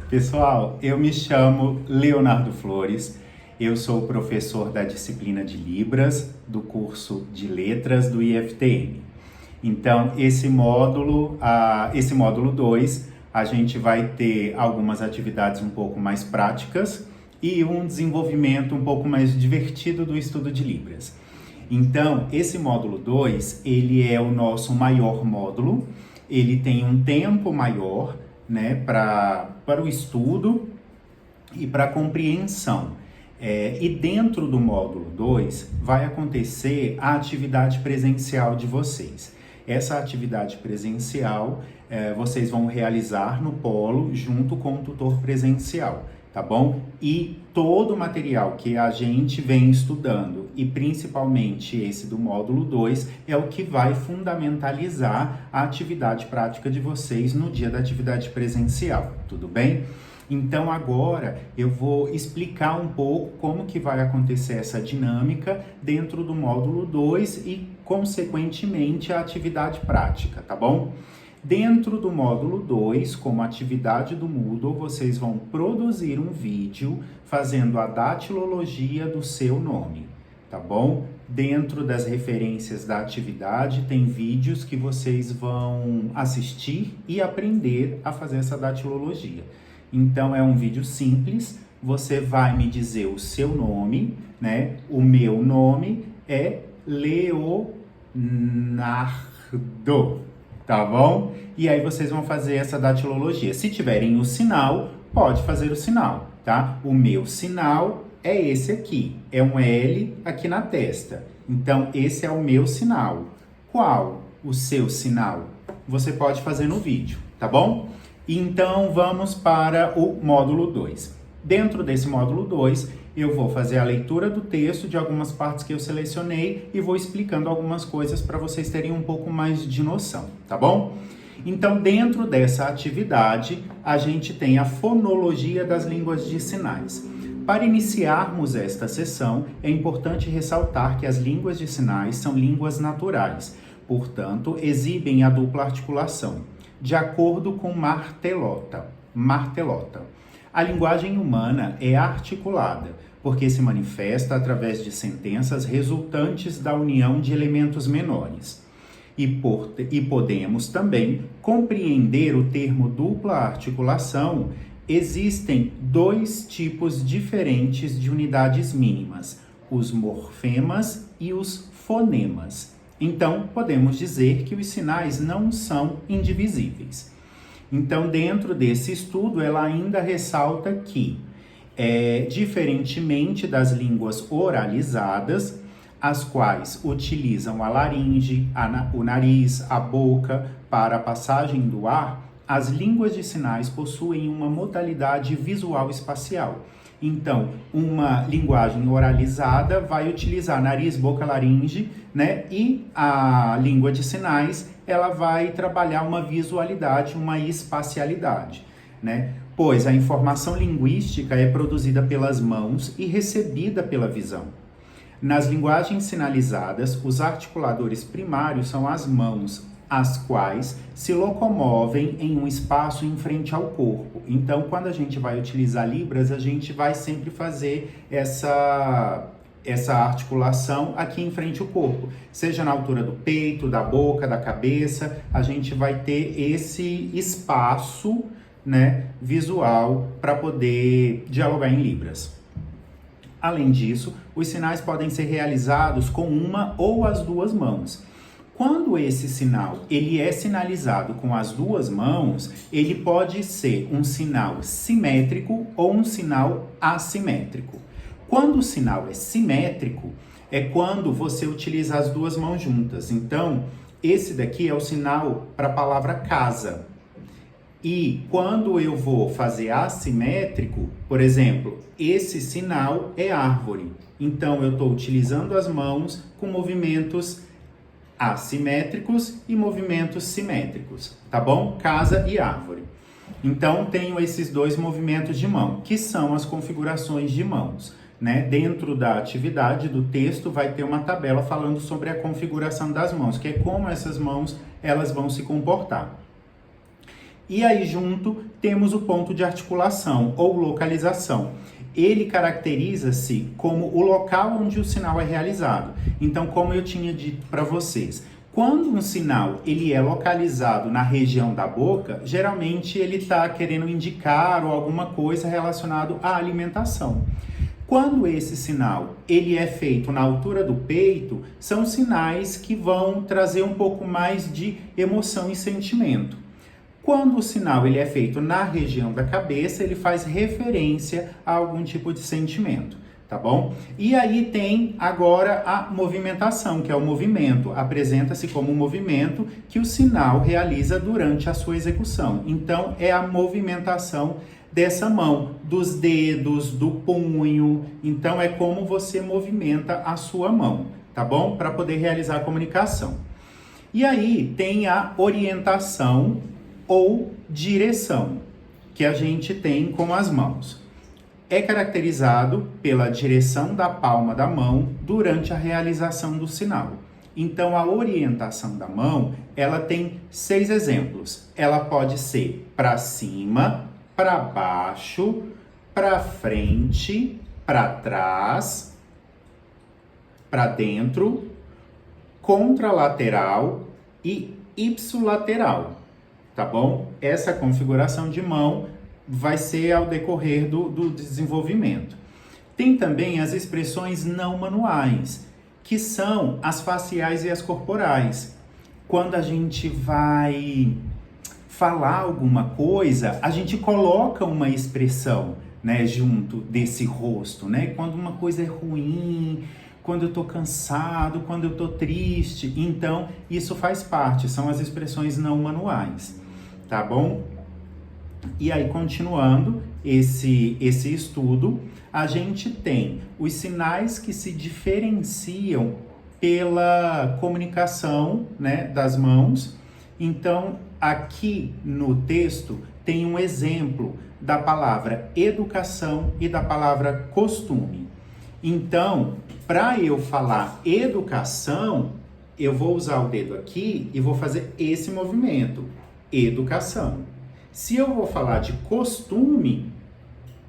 Pessoal, eu me chamo Leonardo Flores, eu sou professor da disciplina de Libras do curso de Letras do IFTM. Então, esse módulo 2, a gente vai ter algumas atividades um pouco mais práticas e um desenvolvimento um pouco mais divertido do estudo de Libras. Então, esse módulo 2, ele é o nosso maior módulo, ele tem um tempo maior, né, para o estudo e para a compreensão. E dentro do módulo 2 vai acontecer a atividade presencial de vocês. Essa atividade presencial vocês vão realizar no polo junto com o tutor presencial, tá bom? E todo o material que a gente vem estudando, e principalmente esse do módulo 2, é o que vai fundamentalizar a atividade prática de vocês no dia da atividade presencial, tudo bem? Então agora eu vou explicar um pouco como que vai acontecer essa dinâmica dentro do módulo 2 e, consequentemente, a atividade prática, tá bom? Dentro do módulo 2, como atividade do Moodle, vocês vão produzir um vídeo fazendo a datilologia do seu nome, tá bom? Dentro das referências da atividade, tem vídeos que vocês vão assistir e aprender a fazer essa datilologia. Então, é um vídeo simples, você vai me dizer o seu nome, né? O meu nome é Leonardo, tá bom? E aí vocês vão fazer essa datilologia. Se tiverem o sinal, pode fazer o sinal, tá? O meu sinal é esse aqui, é um L aqui na testa. Então, esse é o meu sinal. Qual o seu sinal? Você pode fazer no vídeo, tá bom? Então, vamos para o módulo 2. Dentro desse módulo 2, eu vou fazer a leitura do texto de algumas partes que eu selecionei e vou explicando algumas coisas para vocês terem um pouco mais de noção, tá bom? Então, dentro dessa atividade, a gente tem a fonologia das línguas de sinais. Para iniciarmos esta sessão, é importante ressaltar que as línguas de sinais são línguas naturais, portanto, exibem a dupla articulação, de acordo com Martelota. A linguagem humana é articulada, porque se manifesta através de sentenças resultantes da união de elementos menores. E podemos também compreender o termo dupla articulação. Existem dois tipos diferentes de unidades mínimas, os morfemas e os fonemas. Então, podemos dizer que os sinais não são indivisíveis. Então, dentro desse estudo, ela ainda ressalta que, diferentemente das línguas oralizadas, as quais utilizam a laringe, o nariz, a boca para a passagem do ar, as línguas de sinais possuem uma modalidade visual espacial. Então, uma linguagem oralizada vai utilizar nariz, boca, laringe, né? E a língua de sinais, ela vai trabalhar uma visualidade, uma espacialidade, né? Pois a informação linguística é produzida pelas mãos e recebida pela visão. Nas linguagens sinalizadas, os articuladores primários são as mãos, as quais se locomovem em um espaço em frente ao corpo. Então, quando a gente vai utilizar Libras, a gente vai sempre fazer essa articulação aqui em frente ao corpo. Seja na altura do peito, da boca, da cabeça, a gente vai ter esse espaço, né, visual para poder dialogar em Libras. Além disso, os sinais podem ser realizados com uma ou as duas mãos. Quando esse sinal ele é sinalizado com as duas mãos, ele pode ser um sinal simétrico ou um sinal assimétrico. Quando o sinal é simétrico, é quando você utiliza as duas mãos juntas. Então, esse daqui é o sinal para a palavra casa. E quando eu vou fazer assimétrico, por exemplo, esse sinal é árvore. Então, eu estou utilizando as mãos com movimentos assimétricos e movimentos simétricos, tá bom? Casa e árvore. Então, tenho esses dois movimentos de mão, que são as configurações de mãos, né? Dentro da atividade do texto vai ter uma tabela falando sobre a configuração das mãos, que é como essas mãos elas vão se comportar. E aí junto temos o ponto de articulação ou localização. Ele caracteriza-se como o local onde o sinal é realizado. Então, como eu tinha dito para vocês, quando um sinal ele é localizado na região da boca, geralmente ele está querendo indicar ou alguma coisa relacionada à alimentação. Quando esse sinal ele é feito na altura do peito, são sinais que vão trazer um pouco mais de emoção e sentimento. Quando o sinal ele é feito na região da cabeça, ele faz referência a algum tipo de sentimento, tá bom? E aí tem agora a movimentação, que é o movimento. Apresenta-se como um movimento que o sinal realiza durante a sua execução. Então, é a movimentação dessa mão, dos dedos, do punho. Então, é como você movimenta a sua mão, tá bom? Para poder realizar a comunicação. E aí tem a orientação ou direção, que a gente tem com as mãos. É caracterizado pela direção da palma da mão durante a realização do sinal. Então, a orientação da mão, ela tem 6 exemplos. Ela pode ser para cima, para baixo, para frente, para trás, para dentro, contralateral e ipsilateral. Tá bom? Essa configuração de mão vai ser ao decorrer do desenvolvimento. Tem também as expressões não manuais, que são as faciais e as corporais. Quando a gente vai falar alguma coisa, a gente coloca uma expressão, né, junto desse rosto, né? Quando uma coisa é ruim, quando eu tô cansado, quando eu tô triste. Então, isso faz parte, são as expressões não manuais. Tá bom? E aí, continuando esse estudo, a gente tem os sinais que se diferenciam pela comunicação, né, das mãos. Então, aqui no texto tem um exemplo da palavra educação e da palavra costume. Então, para eu falar educação, eu vou usar o dedo aqui e vou fazer esse movimento. Educação. Se eu vou falar de costume,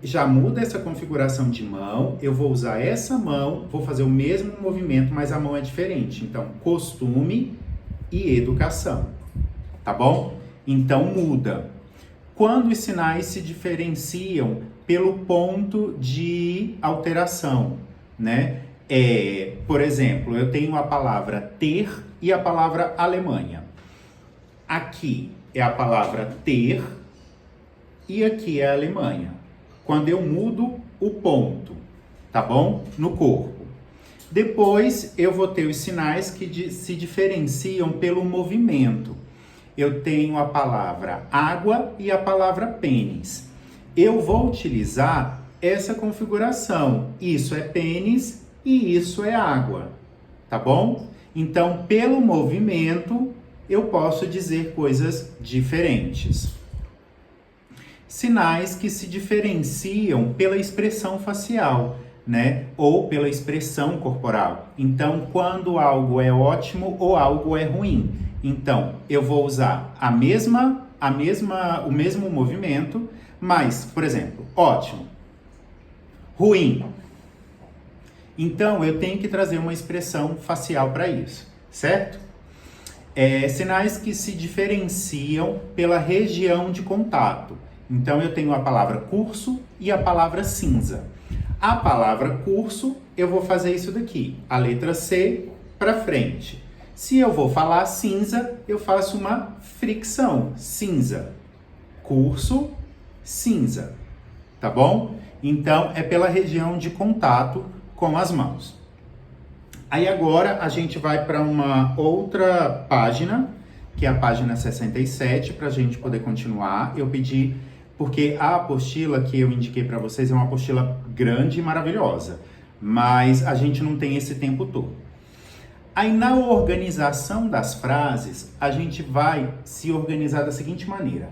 já muda essa configuração de mão, eu vou usar essa mão, vou fazer o mesmo movimento, mas a mão é diferente. Então, costume e educação, tá bom? Então, muda. Quando os sinais se diferenciam pelo ponto de alteração, né? Por exemplo, eu tenho a palavra ter e a palavra Alemanha. Aqui é a palavra ter e aqui é a Alemanha. Quando eu mudo o ponto, tá bom? No corpo. Depois eu vou ter os sinais que se diferenciam pelo movimento. Eu tenho a palavra água e a palavra pênis. Eu vou utilizar essa configuração. Isso é pênis e isso é água, tá bom? Então, pelo movimento, eu posso dizer coisas diferentes. Sinais que se diferenciam pela expressão facial, né? Ou pela expressão corporal. Então, quando algo é ótimo ou algo é ruim. Então, eu vou usar o mesmo movimento, mas, por exemplo, ótimo, ruim. Então, eu tenho que trazer uma expressão facial para isso, certo? Sinais que se diferenciam pela região de contato. Então, eu tenho a palavra curso e a palavra cinza. A palavra curso, eu vou fazer isso daqui, a letra C para frente. Se eu vou falar cinza, eu faço uma fricção, cinza. Curso, cinza, tá bom? Então, é pela região de contato com as mãos. Aí agora a gente vai para uma outra página, que é a página 67, para a gente poder continuar. Eu pedi, porque a apostila que eu indiquei para vocês é uma apostila grande e maravilhosa, mas a gente não tem esse tempo todo. Aí na organização das frases, a gente vai se organizar da seguinte maneira.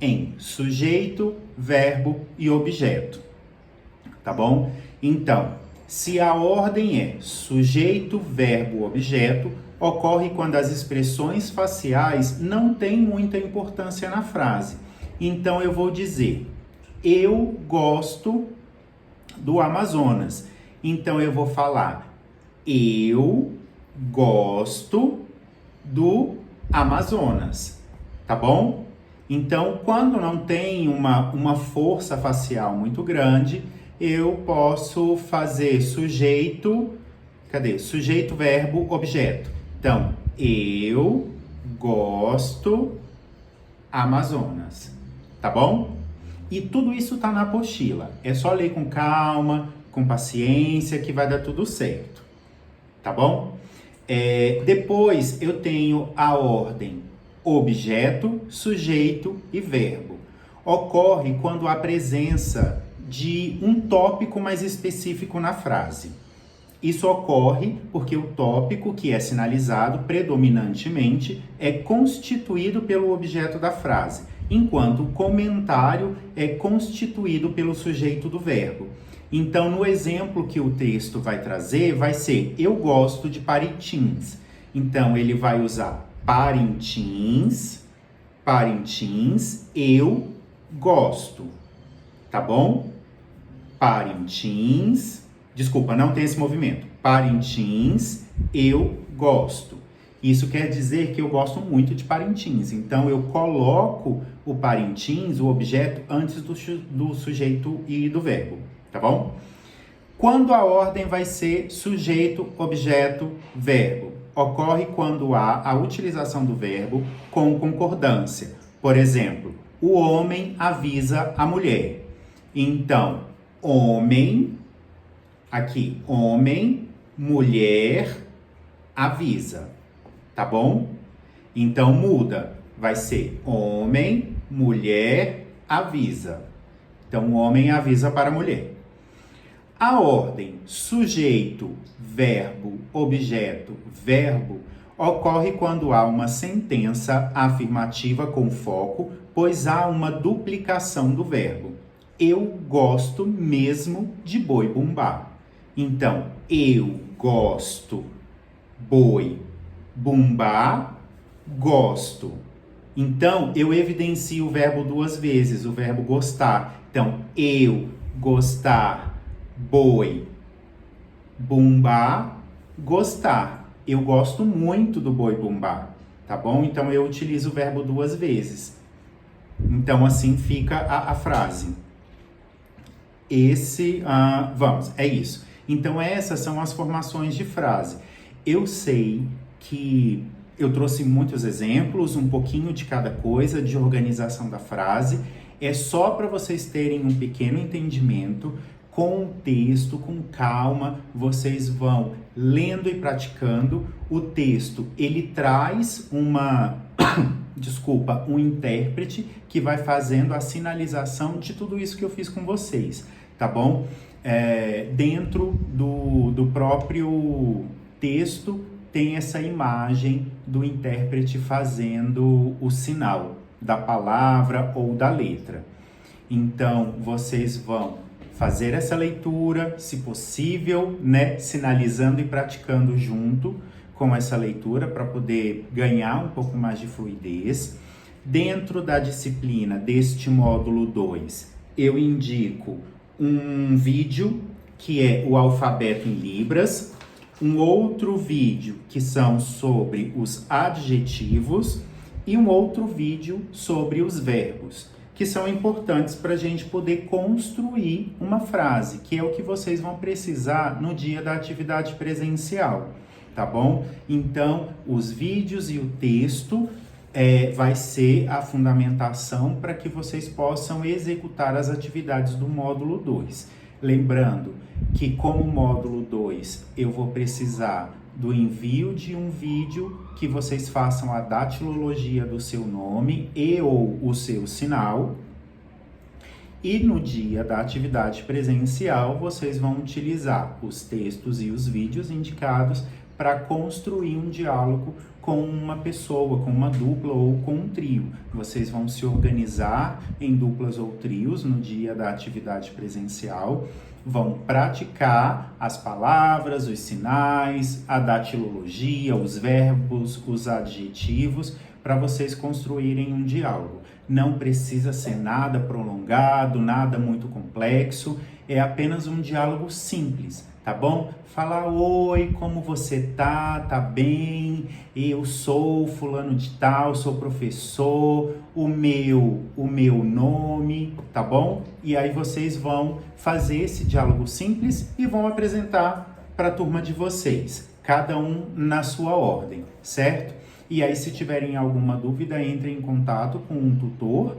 Em sujeito, verbo e objeto, tá bom? Então, se a ordem é sujeito, verbo, objeto, ocorre quando as expressões faciais não têm muita importância na frase. Então eu vou dizer, eu gosto do Amazonas. Então eu vou falar, eu gosto do Amazonas, tá bom? Então, quando não tem uma força facial muito grande, eu posso fazer sujeito, sujeito, verbo, objeto. Então, eu gosto Amazonas, tá bom? E tudo isso tá na apostila. É só ler com calma, com paciência, que vai dar tudo certo, tá bom? Depois eu tenho a ordem objeto, sujeito e verbo. Ocorre quando há presença de um tópico mais específico na frase. Isso ocorre porque o tópico que é sinalizado predominantemente é constituído pelo objeto da frase, enquanto o comentário é constituído pelo sujeito do verbo. Então, no exemplo que o texto vai trazer, vai ser eu gosto de Parintins. Então, ele vai usar Parintins, eu gosto, tá bom? Parintins, desculpa, não tem esse movimento. Parintins, eu gosto. Isso quer dizer que eu gosto muito de Parintins. Então, eu coloco o Parintins, o objeto, antes do sujeito e do verbo, tá bom? Quando a ordem vai ser sujeito, objeto, verbo? Ocorre quando há a utilização do verbo com concordância. Por exemplo, o homem avisa a mulher. Então, homem, aqui, homem, mulher, avisa. Tá bom? Então, muda. Vai ser homem, mulher, avisa. Então, o homem avisa para a mulher. A ordem sujeito, verbo, objeto, verbo ocorre quando há uma sentença afirmativa com foco, pois há uma duplicação do verbo. Eu gosto mesmo de boi-bumbá. Então, eu gosto boi-bumbá, gosto. Então, eu evidencio o verbo duas vezes, o verbo gostar. Então, eu gostar boi-bumbá, gostar. Eu gosto muito do boi-bumbá, tá bom? Então, eu utilizo o verbo duas vezes. Então, assim fica a frase. É isso. Então, essas são as formações de frase. Eu sei que eu trouxe muitos exemplos, um pouquinho de cada coisa, de organização da frase. É só para vocês terem um pequeno entendimento. Com o texto, com calma, vocês vão lendo e praticando. O texto, ele traz um intérprete que vai fazendo a sinalização de tudo isso que eu fiz com vocês, tá bom? Dentro do próprio texto tem essa imagem do intérprete fazendo o sinal da palavra ou da letra. Então, vocês vão fazer essa leitura, se possível, né, sinalizando e praticando junto com essa leitura para poder ganhar um pouco mais de fluidez. Dentro da disciplina deste módulo 2, eu indico um vídeo que é o alfabeto em Libras, um outro vídeo que são sobre os adjetivos e um outro vídeo sobre os verbos, que são importantes para a gente poder construir uma frase, que é o que vocês vão precisar no dia da atividade presencial, tá bom? Então, os vídeos e o texto vai ser a fundamentação para que vocês possam executar as atividades do módulo 2. Lembrando que, como módulo 2, eu vou precisar do envio de um vídeo que vocês façam a datilologia do seu nome e ou o seu sinal. E no dia da atividade presencial, vocês vão utilizar os textos e os vídeos indicados para construir um diálogo com uma pessoa, com uma dupla ou com um trio. Vocês vão se organizar em duplas ou trios no dia da atividade presencial, vão praticar as palavras, os sinais, a datilologia, os verbos, os adjetivos, para vocês construírem um diálogo. Não precisa ser nada prolongado, nada muito complexo, é apenas um diálogo simples, tá bom? Falar: oi, como você tá? Tá bem? Eu sou fulano de tal, sou professor, o meu nome, tá bom? E aí vocês vão fazer esse diálogo simples e vão apresentar para a turma de vocês, cada um na sua ordem, certo? E aí, se tiverem alguma dúvida, entrem em contato com um tutor.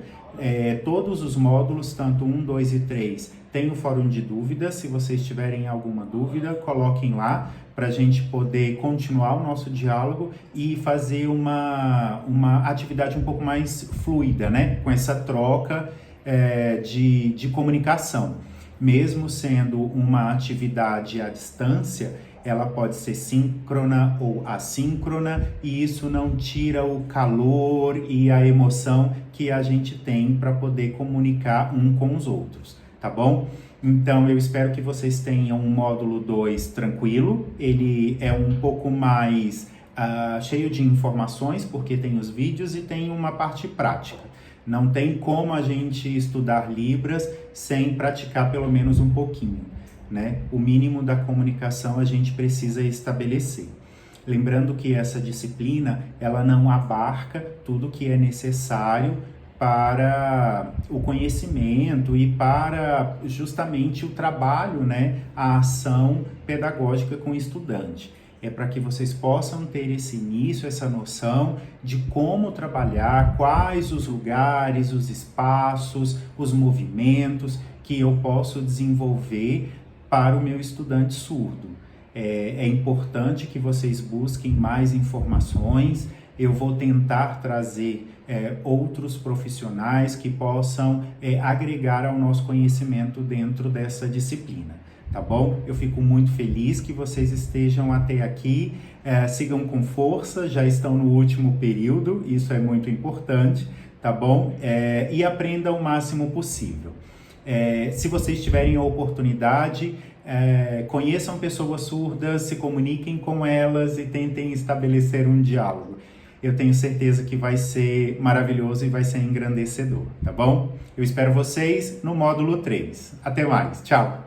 Todos os módulos, tanto 1, 2 e 3, tem o fórum de dúvidas. Se vocês tiverem alguma dúvida, coloquem lá para a gente poder continuar o nosso diálogo e fazer uma atividade um pouco mais fluida, né? Com essa troca de comunicação. Mesmo sendo uma atividade à distância, ela pode ser síncrona ou assíncrona, e isso não tira o calor e a emoção que a gente tem para poder comunicar um com os outros, tá bom? Então, eu espero que vocês tenham um módulo 2 tranquilo. Ele é um pouco mais cheio de informações, porque tem os vídeos e tem uma parte prática. Não tem como a gente estudar Libras sem praticar pelo menos um pouquinho, né? O mínimo da comunicação a gente precisa estabelecer. Lembrando que essa disciplina, ela não abarca tudo que é necessário para o conhecimento e para justamente o trabalho, né? A ação pedagógica com o estudante. É para que vocês possam ter esse início, essa noção de como trabalhar, quais os lugares, os espaços, os movimentos que eu posso desenvolver para o meu estudante surdo. É importante que vocês busquem mais informações. Eu vou tentar trazer outros profissionais que possam agregar ao nosso conhecimento dentro dessa disciplina. Tá bom? Eu fico muito feliz que vocês estejam até aqui, sigam com força, já estão no último período, isso é muito importante, tá bom? E aprendam o máximo possível. Se vocês tiverem a oportunidade, conheçam pessoas surdas, se comuniquem com elas e tentem estabelecer um diálogo. Eu tenho certeza que vai ser maravilhoso e vai ser engrandecedor, tá bom? Eu espero vocês no módulo 3. Até mais, tchau!